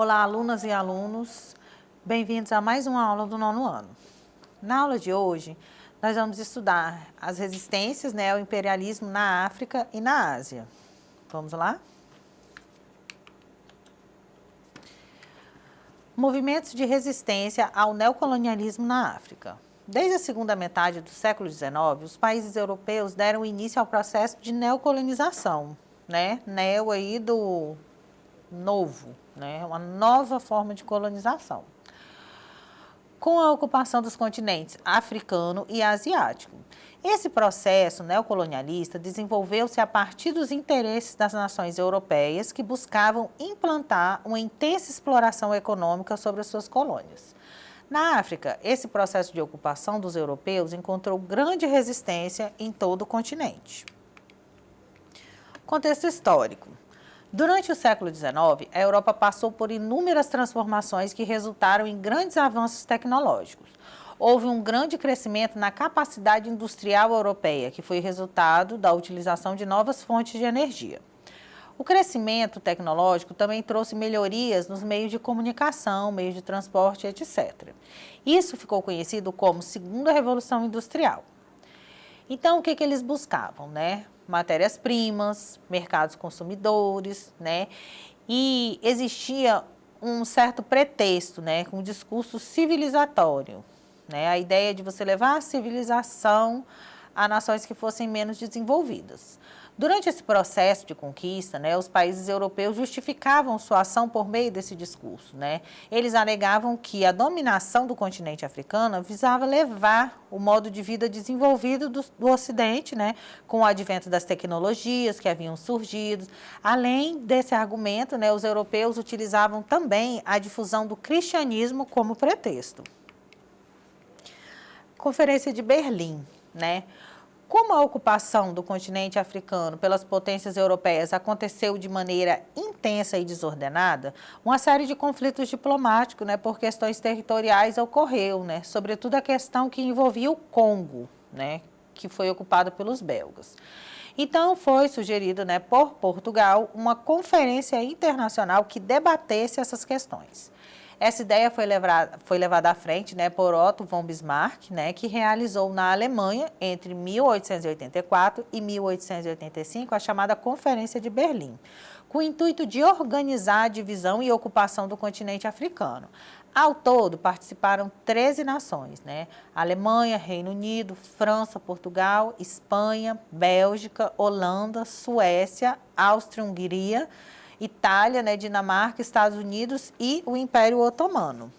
Olá, alunas e alunos, bem-vindos a mais uma aula do nono ano. Na aula de hoje, nós vamos estudar as resistências, ao imperialismo na África e na Ásia. Vamos lá? Movimentos de resistência ao neocolonialismo na África. Desde a segunda metade do século XIX, os países europeus deram início ao processo de neocolonização, Neo aí do novo, uma nova forma de colonização, com a ocupação dos continentes africano e asiático. Esse processo neocolonialista desenvolveu-se a partir dos interesses das nações europeias que buscavam implantar uma intensa exploração econômica sobre as suas colônias. Na África, esse processo de ocupação dos europeus encontrou grande resistência em todo o continente. Contexto histórico. Durante o século XIX, a Europa passou por inúmeras transformações que resultaram em grandes avanços tecnológicos. Houve um grande crescimento na capacidade industrial europeia, que foi resultado da utilização de novas fontes de energia. O crescimento tecnológico também trouxe melhorias nos meios de comunicação, meios de transporte, etc. Isso ficou conhecido como Segunda Revolução Industrial. Então, o que eles buscavam, Matérias-primas, mercados consumidores, E existia um certo pretexto, com um discurso civilizatório, A ideia de você levar a civilização a nações que fossem menos desenvolvidas. Durante esse processo de conquista, os países europeus justificavam sua ação por meio desse discurso, Eles alegavam que a dominação do continente africano visava levar o modo de vida desenvolvido do Ocidente, com o advento das tecnologias que haviam surgido. Além desse argumento, os europeus utilizavam também a difusão do cristianismo como pretexto. Conferência de Berlim, Como a ocupação do continente africano pelas potências europeias aconteceu de maneira intensa e desordenada, uma série de conflitos diplomáticos, por questões territoriais ocorreu, sobretudo a questão que envolvia o Congo, que foi ocupado pelos belgas. Então, foi sugerido, por Portugal, uma conferência internacional que debatesse essas questões. Essa ideia foi levada à frente por Otto von Bismarck, que realizou na Alemanha, entre 1884 e 1885, a chamada Conferência de Berlim, com o intuito de organizar a divisão e ocupação do continente africano. Ao todo, participaram 13 nações, Alemanha, Reino Unido, França, Portugal, Espanha, Bélgica, Holanda, Suécia, Áustria-Hungria, Itália, Dinamarca, Estados Unidos e o Império Otomano.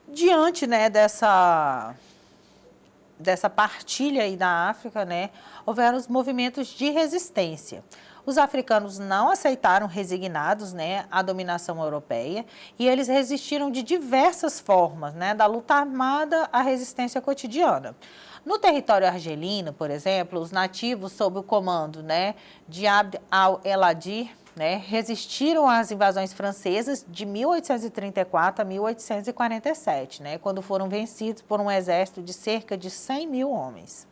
Diante dessa partilha aí da África, houveram os movimentos de resistência. Os africanos não aceitaram resignados a dominação europeia e eles resistiram de diversas formas, da luta armada à resistência cotidiana. No território argelino, por exemplo, os nativos, sob o comando de Abd al-Eladir, resistiram às invasões francesas de 1834 a 1847, quando foram vencidos por um exército de cerca de 100 mil homens.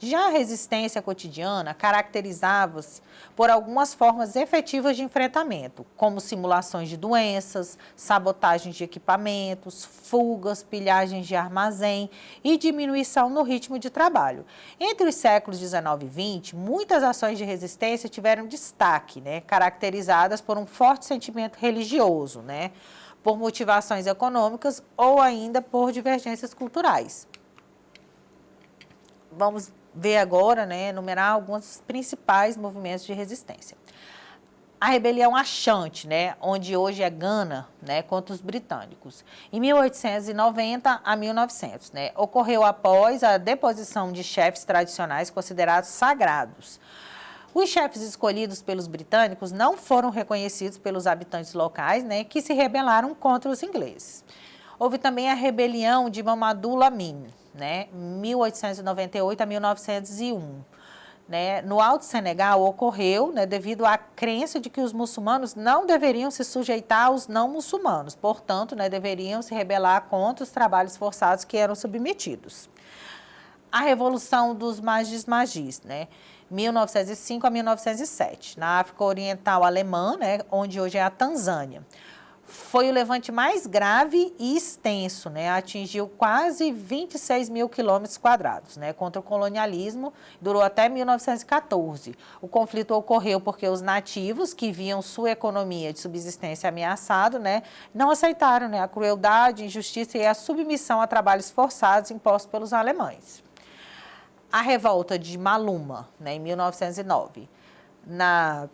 Já a resistência cotidiana caracterizava-se por algumas formas efetivas de enfrentamento, como simulações de doenças, sabotagens de equipamentos, fugas, pilhagens de armazém e diminuição no ritmo de trabalho. Entre os séculos XIX e XX, muitas ações de resistência tiveram destaque, caracterizadas por um forte sentimento religioso, por motivações econômicas ou ainda por divergências culturais. Vamos ver agora, enumerar alguns dos principais movimentos de resistência. A rebelião Achante, onde hoje é Gana, contra os britânicos, em 1890 a 1900, ocorreu após a deposição de chefes tradicionais considerados sagrados. Os chefes escolhidos pelos britânicos não foram reconhecidos pelos habitantes locais, que se rebelaram contra os ingleses. Houve também a rebelião de Mamadou Lamine, 1898 a 1901. No Alto Senegal ocorreu devido à crença de que os muçulmanos não deveriam se sujeitar aos não muçulmanos, portanto, deveriam se rebelar contra os trabalhos forçados que eram submetidos. A Revolução dos Magis, né? 1905 a 1907, na África Oriental Alemã, né? Onde hoje é a Tanzânia. Foi o levante mais grave e extenso, né? Atingiu quase 26 mil quilômetros quadrados, né? Contra o colonialismo, durou até 1914. O conflito ocorreu porque os nativos, que viam sua economia de subsistência ameaçada, né? Não aceitaram, né? A crueldade, injustiça e a submissão a trabalhos forçados impostos pelos alemães. A revolta de Maluma, né? Em 1909, na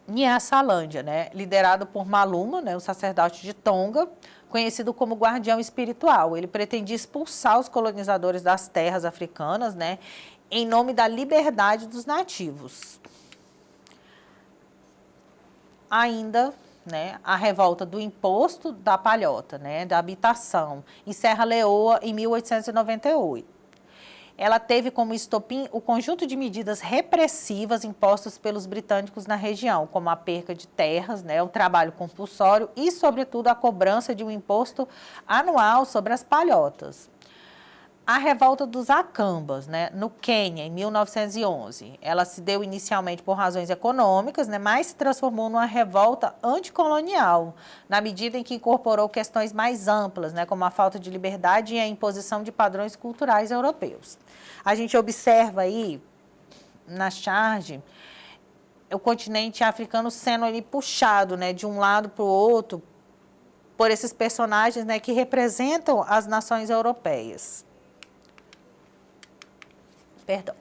Nyasaland, né, liderado por Maluma, né, o sacerdote de Tonga, conhecido como guardião espiritual. Ele pretendia expulsar os colonizadores das terras africanas, né, em nome da liberdade dos nativos. Ainda, né, a revolta do imposto da palhota, né, da habitação, em Serra Leoa, em 1898. Ela teve como estopim o conjunto de medidas repressivas impostas pelos britânicos na região, como a perca de terras, né, o trabalho compulsório e, sobretudo, a cobrança de um imposto anual sobre as palhotas. A revolta dos Acambas, né, no Quênia, em 1911, ela se deu inicialmente por razões econômicas, né, mas se transformou numa revolta anticolonial, na medida em que incorporou questões mais amplas, né, como a falta de liberdade e a imposição de padrões culturais europeus. A gente observa aí, na charge, o continente africano sendo ali puxado, né, de um lado para o outro, por esses personagens, né, que representam as nações europeias. Perdão.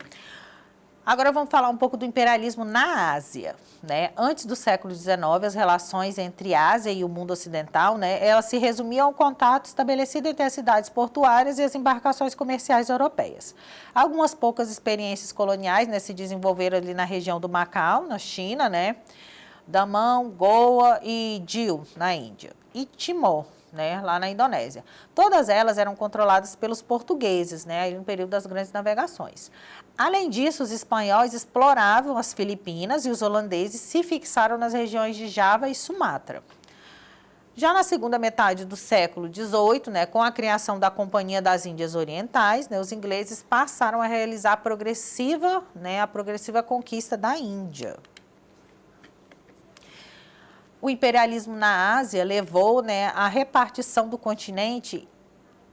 Agora vamos falar um pouco do imperialismo na Ásia, né? Antes do século XIX, as relações entre a Ásia e o mundo ocidental, né, elas se resumiam ao contato estabelecido entre as cidades portuárias e as embarcações comerciais europeias. Algumas poucas experiências coloniais, né, se desenvolveram ali na região do Macau, na China, né? Damão, Goa e Diu, na Índia. E Timor, né, lá na Indonésia. Todas elas eram controladas pelos portugueses, né, no período das grandes navegações. Além disso, os espanhóis exploravam as Filipinas e os holandeses se fixaram nas regiões de Java e Sumatra. Já na segunda metade do século XVIII, né, com a criação da Companhia das Índias Orientais, né, os ingleses passaram a realizar a progressiva conquista da Índia. O imperialismo na Ásia levou, né, à repartição do continente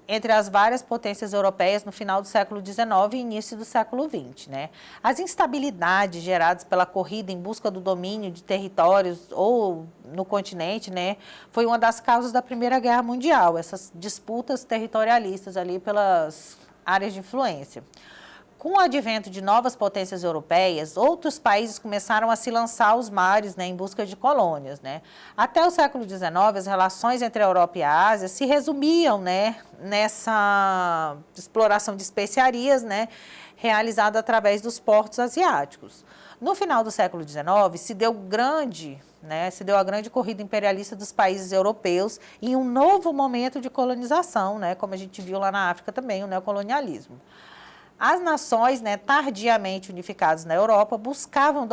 entre as várias potências europeias no final do século XIX e início do século XX, né? As instabilidades geradas pela corrida em busca do domínio de territórios ou no continente, né, foi uma das causas da Primeira Guerra Mundial, essas disputas territorialistas ali pelas áreas de influência. Com o advento de novas potências europeias, outros países começaram a se lançar aos mares, né, em busca de colônias, né? Até o século XIX, as relações entre a Europa e a Ásia se resumiam, né, nessa exploração de especiarias, né, realizada através dos portos asiáticos. No final do século XIX, se deu a grande corrida imperialista dos países europeus em um novo momento de colonização, né, como a gente viu lá na África também, o neocolonialismo. As nações, né, tardiamente unificadas na Europa, buscavam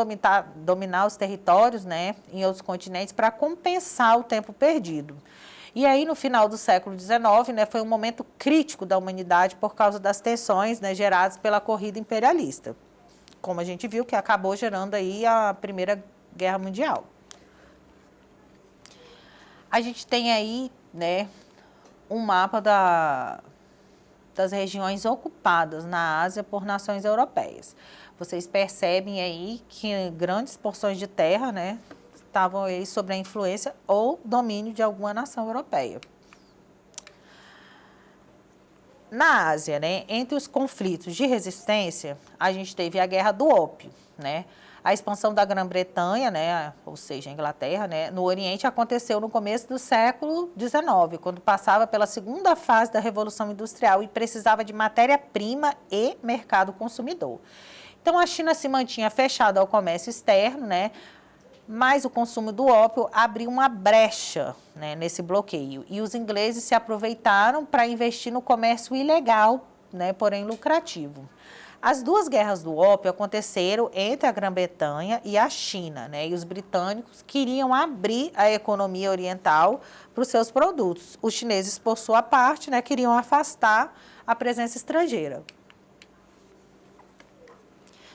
dominar os territórios, né, em outros continentes para compensar o tempo perdido. E aí, no final do século XIX, né, foi um momento crítico da humanidade por causa das tensões, né, geradas pela corrida imperialista, como a gente viu, que acabou gerando aí a Primeira Guerra Mundial. A gente tem aí, né, um mapa das regiões ocupadas na Ásia por nações europeias. Vocês percebem aí que grandes porções de terra, né, estavam aí sob a influência ou domínio de alguma nação europeia. Na Ásia, né, entre os conflitos de resistência, a gente teve a Guerra do Ópio, né? A expansão da Grã-Bretanha, né, ou seja, a Inglaterra, né, no Oriente aconteceu no começo do século XIX, quando passava pela segunda fase da Revolução Industrial e precisava de matéria-prima e mercado consumidor. Então, a China se mantinha fechada ao comércio externo, né, mas o consumo do ópio abriu uma brecha, né, nesse bloqueio. E os ingleses se aproveitaram para investir no comércio ilegal, né, porém lucrativo. As duas guerras do ópio aconteceram entre a Grã-Bretanha e a China, né? E os britânicos queriam abrir a economia oriental para os seus produtos. Os chineses, por sua parte, né, queriam afastar a presença estrangeira.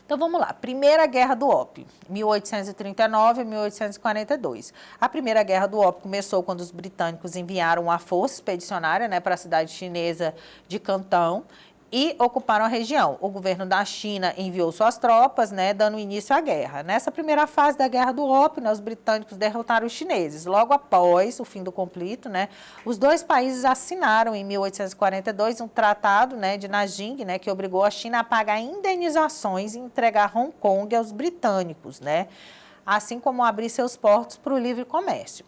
Então vamos lá, Primeira Guerra do Ópio, 1839 a 1842. A Primeira Guerra do Ópio começou quando os britânicos enviaram uma força expedicionária, né, para a cidade chinesa de Cantão e ocuparam a região. O governo da China enviou suas tropas, né, dando início à guerra. Nessa primeira fase da Guerra do Ópio, né, os britânicos derrotaram os chineses. Logo após o fim do conflito, né, os dois países assinaram em 1842 um tratado, né, de Nanjing, né, que obrigou a China a pagar indenizações e entregar Hong Kong aos britânicos, né, assim como abrir seus portos para o livre comércio.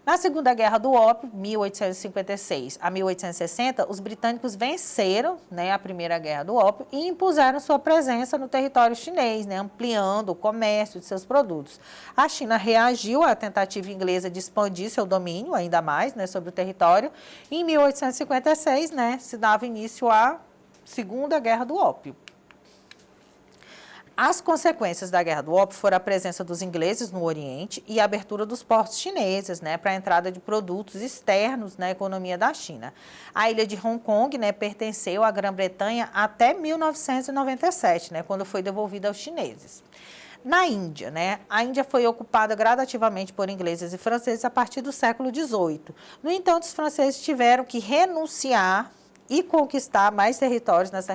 Na Segunda Guerra do Ópio, 1856 a 1860, os britânicos venceram, né, a Primeira Guerra do Ópio e impuseram sua presença no território chinês, né, ampliando o comércio de seus produtos. A China reagiu à tentativa inglesa de expandir seu domínio ainda mais, né, sobre o território. E em 1856, né, se dava início à Segunda Guerra do Ópio. As consequências da Guerra do Ópio foram a presença dos ingleses no Oriente e a abertura dos portos chineses, né, para a entrada de produtos externos na economia da China. A ilha de Hong Kong, né, pertenceu à Grã-Bretanha até 1997, né, quando foi devolvida aos chineses. Na Índia, né, a Índia foi ocupada gradativamente por ingleses e franceses a partir do século XVIII. No entanto, os franceses tiveram que renunciar e conquistar mais territórios dessa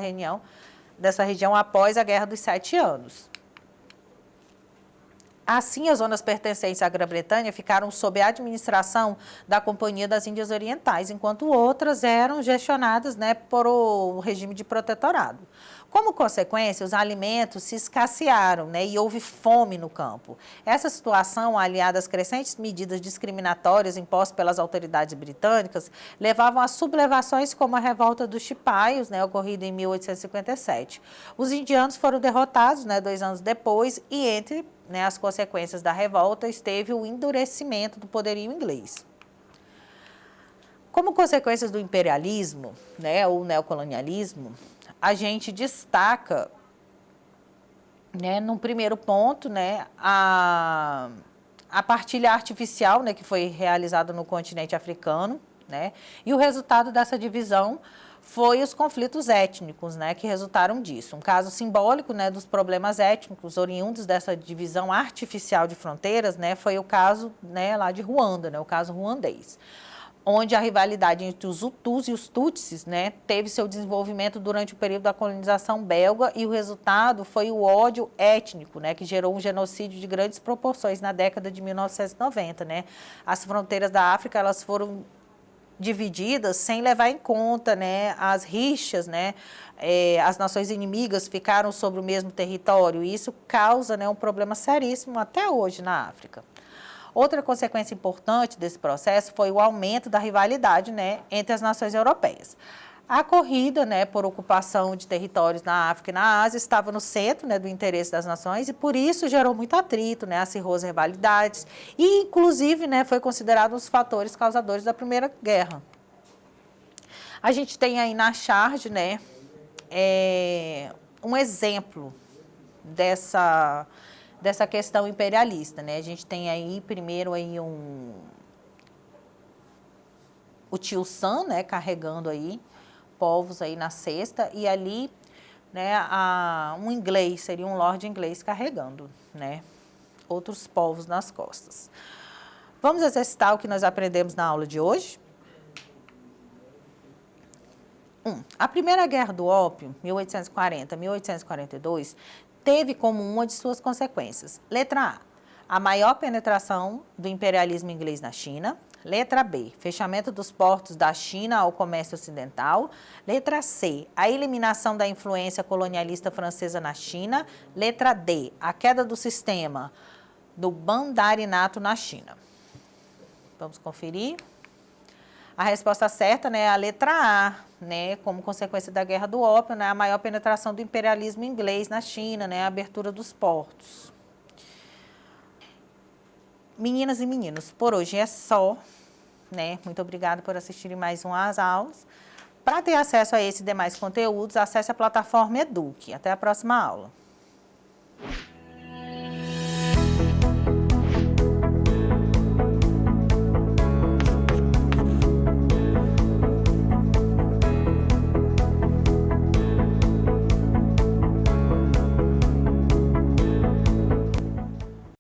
região após a Guerra dos 7 Anos. Assim, as zonas pertencentes à Grã-Bretanha ficaram sob a administração da Companhia das Índias Orientais, enquanto outras eram gestionadas, né, por o regime de protetorado. Como consequência, os alimentos se escassearam, né, e houve fome no campo. Essa situação, aliada às crescentes medidas discriminatórias impostas pelas autoridades britânicas, levavam a sublevações como a revolta dos Chipaios, né, ocorrida em 1857. Os indianos foram derrotados, né, 2 anos depois, e entre, né, as consequências da revolta esteve o endurecimento do poderio inglês. Como consequências do imperialismo, né, ou neocolonialismo, a gente destaca, né, num primeiro ponto, né, a partilha artificial, né, que foi realizada no continente africano, né, e o resultado dessa divisão foi os conflitos étnicos, né, que resultaram disso. Um caso simbólico, né, dos problemas étnicos oriundos dessa divisão artificial de fronteiras, né, foi o caso, né, lá de Ruanda, né, o caso ruandês, onde a rivalidade entre os Hutus e os Tutsis, né, teve seu desenvolvimento durante o período da colonização belga, e o resultado foi o ódio étnico, né, que gerou um genocídio de grandes proporções na década de 1990. Né. As fronteiras da África, elas foram divididas sem levar em conta, né, as rixas, né, as nações inimigas ficaram sobre o mesmo território, e isso causa, né, um problema seríssimo até hoje na África. Outra consequência importante desse processo foi o aumento da rivalidade, né, entre as nações europeias. A corrida, né, por ocupação de territórios na África e na Ásia estava no centro, né, do interesse das nações, e por isso gerou muito atrito, né, acirrou as rivalidades e, inclusive, né, foi considerado um dos fatores causadores da Primeira Guerra. A gente tem aí na charge, né, um exemplo dessa questão imperialista, né? A gente tem aí primeiro aí o tio Sam, né, carregando aí povos aí na cesta, e ali, né, um inglês, seria um lord inglês carregando, né, outros povos nas costas. Vamos exercitar o que nós aprendemos na aula de hoje? A Primeira Guerra do Ópio, 1840 a 1842, teve como uma de suas consequências: letra A maior penetração do imperialismo inglês na China. Letra B, fechamento dos portos da China ao comércio ocidental. Letra C, a eliminação da influência colonialista francesa na China. Letra D, a queda do sistema do mandarinato na China. Vamos conferir. A resposta certa, né, é a letra A, né, como consequência da Guerra do Ópio, né, a maior penetração do imperialismo inglês na China, né, a abertura dos portos. Meninas e meninos, por hoje é só, né, muito obrigada por assistirem mais umas aulas. Para ter acesso a esse e demais conteúdos, acesse a plataforma Eduque. Até a próxima aula.